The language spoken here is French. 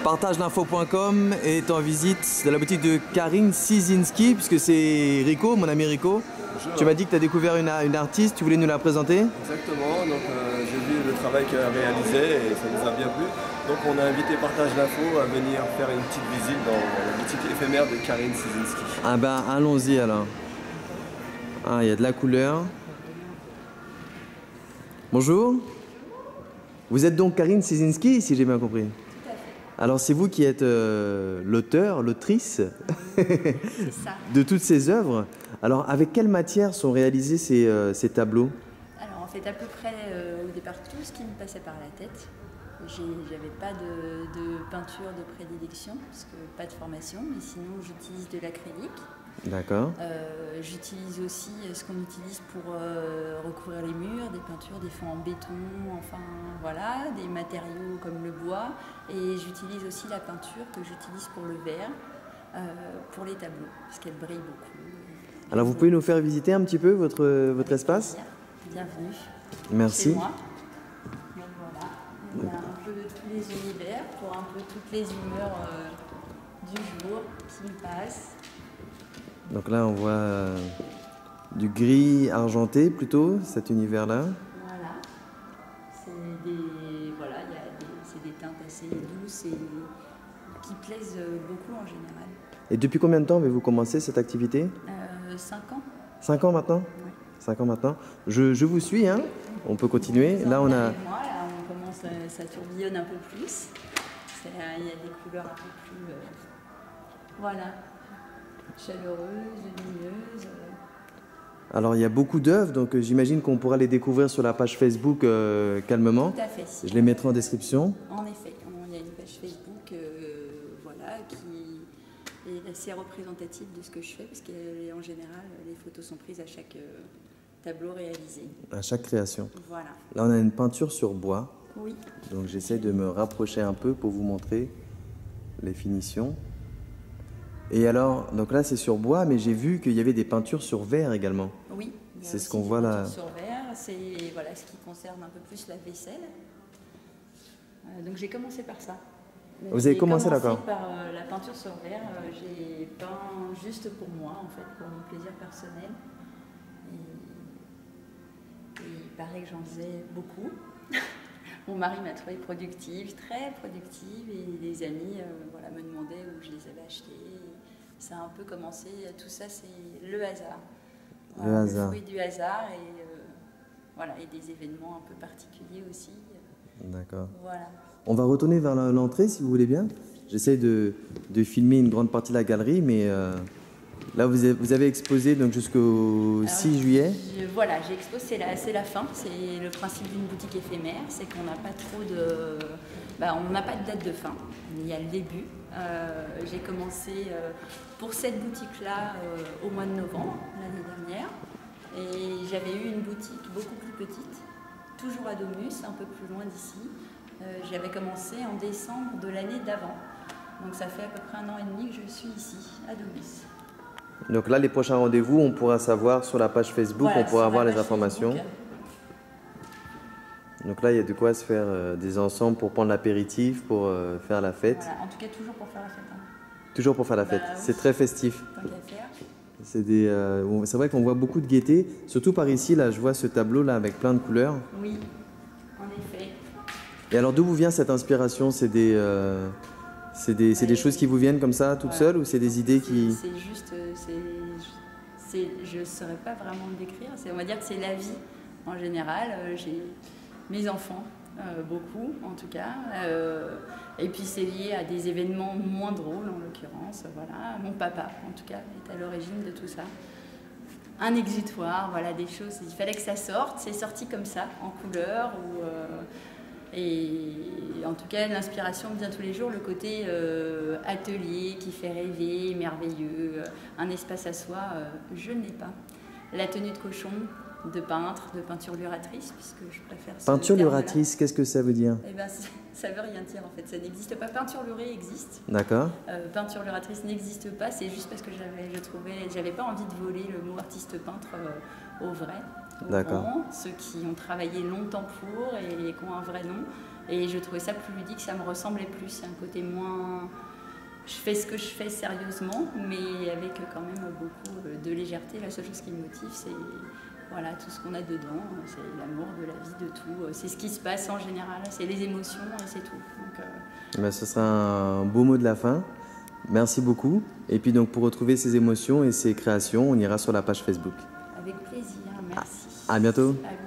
Partagelinfo.com est en visite de la boutique de Karine Cizinski, puisque c'est Rico, mon ami Rico. Bonjour. Tu m'as dit que tu as découvert une artiste, tu voulais nous la présenter? Exactement, donc j'ai vu le travail qu'elle a réalisé et ça nous a bien plu. Donc on a invité Partage l'Info à venir faire une petite visite dans la boutique éphémère de Karine Cizinski. Ah ben allons-y alors. Ah, il y a de la couleur. Bonjour. Vous êtes donc Karine Cizinski, si j'ai bien compris? Tout à fait. Alors c'est vous qui êtes l'auteur, l'autrice de toutes ces œuvres. Alors avec quelle matière sont réalisés ces tableaux? Alors on fait à peu près au départ tout ce qui me passait par la tête. J'avais pas de peinture de prédilection, parce que pas de formation, mais sinon j'utilise de l'acrylique. D'accord. J'utilise aussi ce qu'on utilise pour recouvrir les murs, des peintures, des fonds en béton, enfin voilà, des matériaux comme le bois. Et j'utilise aussi la peinture que j'utilise pour le verre, pour les tableaux, parce qu'elle brille beaucoup. Alors vous pouvez nous faire visiter un petit peu votre espace? Bienvenue. Merci. Chez moi. Donc voilà, il y a un peu de tous les univers pour un peu toutes les humeurs du jour qui me passent. Donc là on voit du gris argenté plutôt, cet univers-là. Voilà, c'est des teintes assez douces et qui plaisent beaucoup en général. Et depuis combien de temps avez-vous commencé cette activité? 5 ans. 5 ans maintenant? Ouais. 5 ans maintenant. Je vous suis, hein. On peut continuer. Là on a... Moi, là, on commence, ça tourbillonne un peu plus. Il y a des couleurs un peu plus... voilà. Chaleureuses, lumineuses. Alors il y a beaucoup d'œuvres, donc j'imagine qu'on pourra les découvrir sur la page Facebook calmement. Tout à fait. Je les mettrai en description. En effet, il y a une page Facebook voilà, qui est assez représentative de ce que je fais, parce qu'en général, les photos sont prises à chaque tableau réalisé. À chaque création. Voilà. Là on a une peinture sur bois. Oui. Donc j'essaie de me rapprocher un peu pour vous montrer les finitions. Et alors, donc là c'est sur bois, mais j'ai vu qu'il y avait des peintures sur verre également. Oui, c'est ce qu'on voit là. Sur verre, c'est voilà, ce qui concerne un peu plus la vaisselle. Donc j'ai commencé par ça. Vous avez commencé d'accord? Par la peinture sur verre, j'ai peint juste pour moi, en fait, pour mon plaisir personnel. Et il paraît que j'en faisais beaucoup. Mon mari m'a trouvée productive, très productive, et des amis voilà, me demandaient où je les avais achetées. Ça a un peu commencé, tout ça c'est le hasard. Le hasard. Le fruit du hasard et, voilà, et des événements un peu particuliers aussi. D'accord. Voilà. On va retourner vers l'entrée si vous voulez bien. J'essaie de filmer une grande partie de la galerie, mais là vous avez exposé donc jusqu'au 6 juillet. Voilà, j'ai exposé, c'est la fin. C'est le principe d'une boutique éphémère, c'est qu'on n'a pas trop de... on n'a pas de date de fin, il y a le début. J'ai commencé pour cette boutique-là au mois de novembre, l'année dernière. Et j'avais eu une boutique beaucoup plus petite, toujours à Domus, un peu plus loin d'ici. J'avais commencé en décembre de l'année d'avant. Donc ça fait à peu près 1 an et demi que je suis ici, à Domus. Donc là, les prochains rendez-vous, on pourra savoir sur la page Facebook, voilà, on pourra avoir les informations. Facebook. Donc là, il y a de quoi se faire des ensembles pour prendre l'apéritif, pour faire la fête. Voilà, en tout cas, toujours pour faire la fête. Hein. Toujours pour faire la fête, Oui. c'est très festif. Tant qu'à faire. C'est vrai qu'on voit beaucoup de gaieté, surtout par ici, là, je vois ce tableau-là avec plein de couleurs. Oui, en effet. Et alors, d'où vous vient cette inspiration? C'est des choses qui vous viennent comme ça, toutes seules, ou c'est des idées qui... C'est juste, je ne saurais pas vraiment le décrire. On va dire que c'est la vie en général. J'ai mes enfants, beaucoup en tout cas. Et puis c'est lié à des événements moins drôles en l'occurrence. Voilà. Mon papa en tout cas est à l'origine de tout ça. Un exutoire, voilà, des choses. Il fallait que ça sorte. C'est sorti comme ça, en couleur ou... Et en tout cas, l'inspiration vient tous les jours, le côté atelier qui fait rêver, merveilleux, un espace à soi, je n'ai pas. La tenue de cochon, de peintre, de peinture luratrice, puisque je préfère ce Peinture terme-là. luratrice, qu'est-ce que ça veut dire? Eh ben, ça veut rien dire en fait, ça n'existe pas. Peinture lurée existe. D'accord. Peinture luratrice n'existe pas, c'est juste parce que j'avais pas envie de voler le mot artiste peintre au vrai. D'accord. Ceux qui ont travaillé longtemps pour et qui ont un vrai nom. Et je trouvais ça plus ludique, ça me ressemblait plus. C'est un côté moins... Je fais ce que je fais sérieusement, mais avec quand même beaucoup de légèreté. La seule chose qui me motive, c'est voilà, tout ce qu'on a dedans. C'est l'amour de la vie, de tout. C'est ce qui se passe en général. C'est les émotions et c'est tout. Donc, ce sera un beau mot de la fin. Merci beaucoup. Et puis donc pour retrouver ces émotions et ces créations, on ira sur la page Facebook. Avec plaisir, merci. À bientôt. À